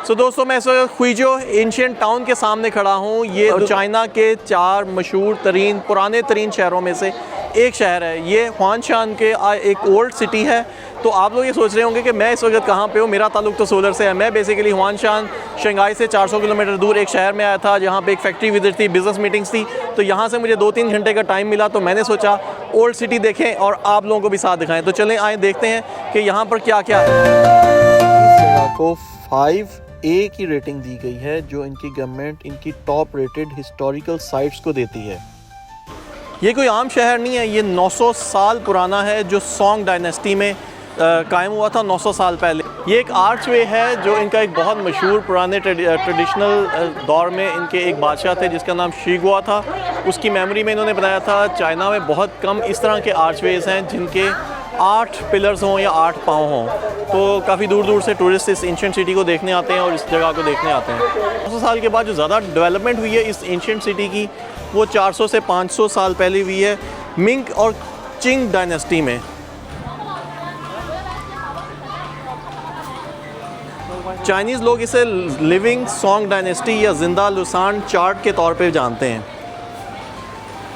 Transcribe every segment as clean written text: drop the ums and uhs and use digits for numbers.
दोस्तों मैं इस वक्त हुइजो एंशिएंट टाउन के सामने खड़ा हूँ। ये चाइना के 4 मशहूर तरीन पुराने तरीन शहरों में से एक शहर है। ये हुआनशान के एक ओल्ड सिटी है। तो आप लोग ये सोच रहे होंगे कि मैं इस वक्त कहाँ पे हूँ। मेरा ताल्लुक तो सोलर से है। मैं बेसिकली हुआनशान शंघाई से 400 किलोमीटर दूर एक शहर में आया था, जहाँ पे एक फैक्ट्री विजिट थी, बिज़नेस मीटिंग्स थी। तो यहाँ से मुझे 2-3 घंटे का टाइम मिला, तो मैंने सोचा ओल्ड सिटी देखें और आप लोगों को भी साथ दिखाएं। तो चलें आए देखते हैं कि यहाँ पर क्या क्या है। इस जगह को 5A की रेटिंग दी गई है, जो इनकी गवर्नमेंट इनकी टॉप रेटेड हिस्टोरिकल साइट्स को देती है। ये कोई आम शहर नहीं है, ये 900 साल पुराना है, जो सोंग डायनेस्टी में कायम हुआ था 900 साल पहले। ये एक आर्चवे है जो इनका एक बहुत मशहूर पुराने ट्रेडिशनल दौर में इनके एक बादशाह थे जिसका नाम शीगुआ था, उसकी मेमोरी में इन्होंने बनाया था। चाइना में बहुत कम इस तरह के आर्चवेज़ हैं जिनके 8 पिलर्स हों या 8 पाँव हों। तो काफ़ी दूर दूर से टूरिस्ट इस एंशिएंट सिटी को देखने आते हैं और इस जगह को देखने आते हैं। 900 साल के बाद जो ज़्यादा डेवलपमेंट हुई है इस एंशिएंट सिटी की, वो 400 से 500 साल पहले हुई है, मिंग और चिंग डायनेस्टी में। चाइनीज़ लोग इसे लिविंग सोंग डायनेस्टी या जिंदा लुसान चार्ट के तौर पे जानते हैं।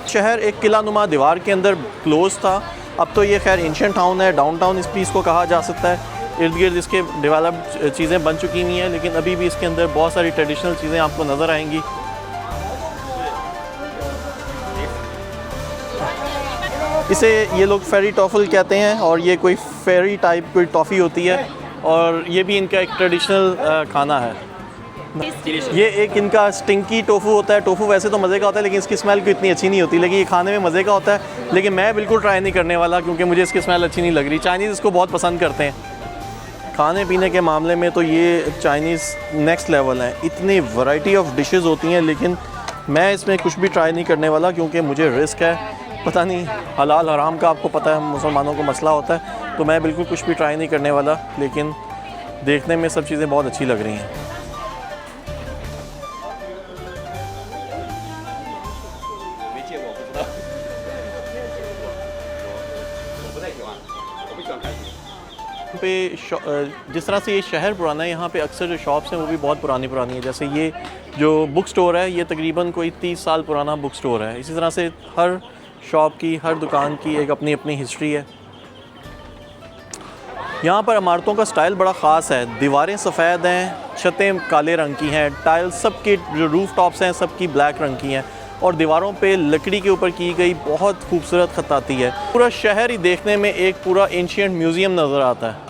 शहर एक किला नुमा दीवार के अंदर क्लोज था। अब तो ये खैर एंशिएंट टाउन है, डाउनटाउन इस पीस को कहा जा सकता है। इर्द गिर्द इसके डेवलप्ड चीज़ें बन चुकी हुई हैं, लेकिन अभी भी इसके अंदर बहुत सारी ट्रेडिशनल चीज़ें आपको नज़र आएंगी। इसे ये लोग फेरी टॉफल कहते हैं और ये कोई फेरी टाइप कोई टॉफ़ी होती है और ये भी इनका एक ट्रेडिशनल खाना है। ये एक इनका स्टिंकी टोफू होता है। टोफू वैसे तो मज़े का होता है, लेकिन इसकी स्मेल कोई इतनी अच्छी नहीं होती, लेकिन ये खाने में मज़े का होता है। लेकिन मैं बिल्कुल ट्राई नहीं करने वाला क्योंकि मुझे इसकी स्मेल अच्छी नहीं लग रही। चाइनीज़ इसको बहुत पसंद करते हैं। खाने पीने के मामले में तो ये चाइनीज़ नेक्स्ट लेवल है। इतनी वैरायटी ऑफ डिशेस होती हैं, लेकिन मैं इसमें कुछ भी ट्राई नहीं करने वाला क्योंकि मुझे रिस्क है। पता नहीं हलाल हराम का आपको पता है मुसलमानों को मसला होता है, तो मैं बिल्कुल कुछ भी ट्राई नहीं करने वाला। लेकिन देखने में सब चीज़ें बहुत अच्छी लग रही हैं। पे जिस तरह से ये शहर पुराना है, यहाँ पे अक्सर जो शॉप्स हैं वो भी बहुत पुरानी है। जैसे ये जो बुक स्टोर है, ये तकरीबन कोई 30 साल पुराना बुक स्टोर है। इसी तरह से हर शॉप की, हर दुकान की एक अपनी अपनी हिस्ट्री है। यहाँ पर इमारतों का स्टाइल बड़ा ख़ास है। दीवारें सफ़ेद हैं, छतें काले रंग की हैं, टाइल्स सबके जो रूफ टॉप्स हैं सबकी ब्लैक रंग की हैं और दीवारों पे लकड़ी के ऊपर की गई बहुत खूबसूरत खताती है। पूरा शहर ही देखने में एक पूरा एंशिएंट म्यूज़ियम नज़र आता है।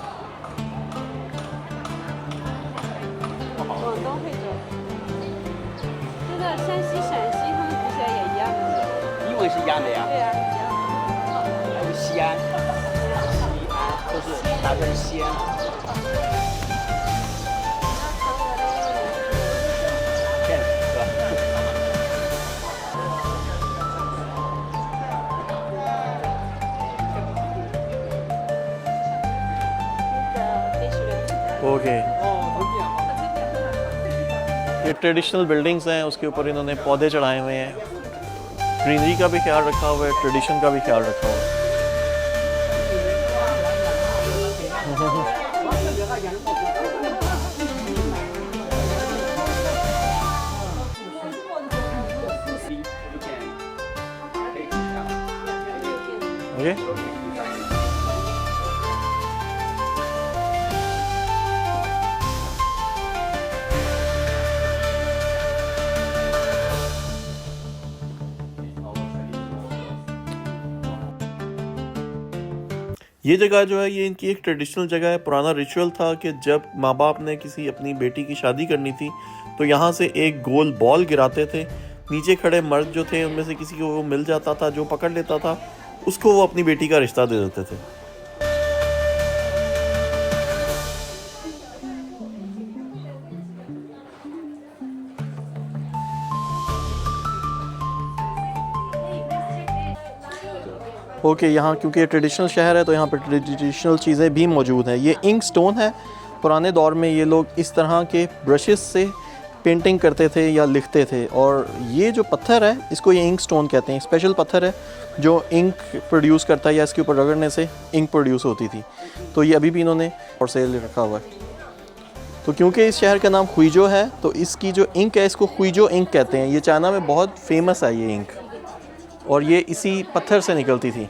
ओके, ये ट्रेडिशनल बिल्डिंग्स हैं, उसके ऊपर इन्होंने पौधे चढ़ाए हुए हैं। ग्रीनरी का भी ख्याल रखा हुआ है, ट्रेडिशन का भी ख्याल रखा हुआ है। ओके, ये जगह जो है ये इनकी एक ट्रेडिशनल जगह है। पुराना रिचुअल था कि जब माँ बाप ने किसी अपनी बेटी की शादी करनी थी तो यहाँ से एक गोल बॉल गिराते थे। नीचे खड़े मर्द जो थे उनमें से किसी को वो मिल जाता था, जो पकड़ लेता था उसको वो अपनी बेटी का रिश्ता दे देते थे। ओके, यहाँ क्योंकि ट्रेडिशनल शहर है तो यहाँ पर ट्रेडिशनल चीज़ें भी मौजूद हैं। ये इंक स्टोन है। पुराने दौर में ये लोग इस तरह के ब्रशेस से पेंटिंग करते थे या लिखते थे। और ये जो पत्थर है इसको ये इंक स्टोन कहते हैं। स्पेशल पत्थर है जो इंक प्रोड्यूस करता है या इसके ऊपर रगड़ने से इंक प्रोड्यूस होती थी। तो ये अभी भी इन्होंने और सेल रखा हुआ है। तो क्योंकि इस शहर का नाम हुइजो है तो इसकी जो इंक है इसको हुइजो इंक कहते हैं। ये चाइना में बहुत फेमस है ये इंक, और ये इसी पत्थर से निकलती थी।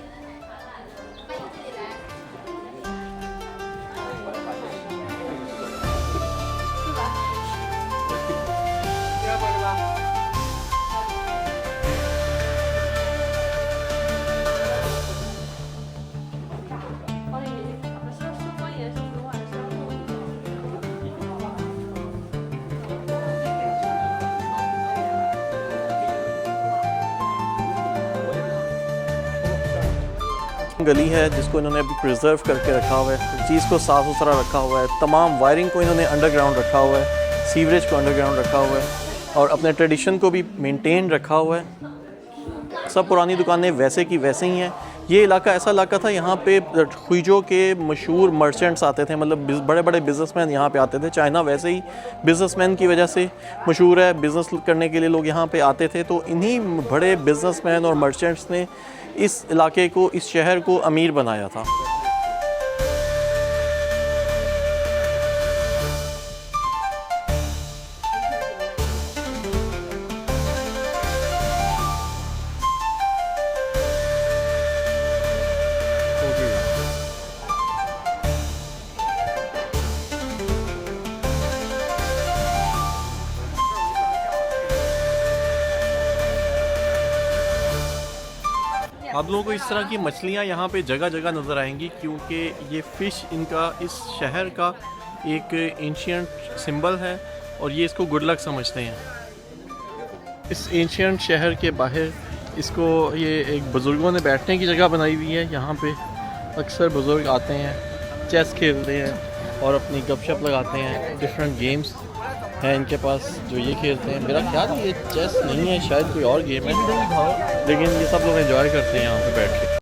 गली है जिसको इन्होंने अभी प्रिजर्व करके रखा हुआ है, चीज़ को साफ़ सुथरा रखा हुआ है, तमाम वायरिंग को इन्होंने अंडरग्राउंड रखा हुआ है, सीवरेज को अंडरग्राउंड रखा हुआ है, और अपने ट्रेडिशन को भी मेंटेन रखा हुआ है। सब पुरानी दुकानें वैसे की वैसे ही हैं। ये इलाका ऐसा इलाका था, यहाँ पे हुइजो के मशहूर मर्चेंट्स आते थे, मतलब बड़े बड़े बिजनेसमैन यहाँ पे आते थे। चाइना वैसे ही बिजनेसमैन की वजह से मशहूर है, बिज़नेस करने के लिए लोग यहाँ पे आते थे। तो इन्हीं बड़े बिजनेसमैन और मर्चेंट्स ने इस इलाके को, इस शहर को अमीर बनाया था। आप लोगों को इस तरह की मछलियाँ यहाँ पे जगह जगह नज़र आएंगी, क्योंकि ये फ़िश इनका इस शहर का एक एंशिएंट सिंबल है और ये इसको गुड लक समझते हैं। इस एंशिएंट शहर के बाहर इसको ये एक बुज़ुर्गों ने बैठने की जगह बनाई हुई है। यहाँ पे अक्सर बुज़ुर्ग आते हैं, चेस खेलते हैं और अपनी गपशप लगाते हैं। डिफरेंट गेम्स हैं इनके पास जो ये खेलते हैं। मेरा ख्याल है ये चेस नहीं है, शायद कोई और गेम है, लेकिन ये सब लोग एंजॉय करते हैं यहाँ पे बैठ के।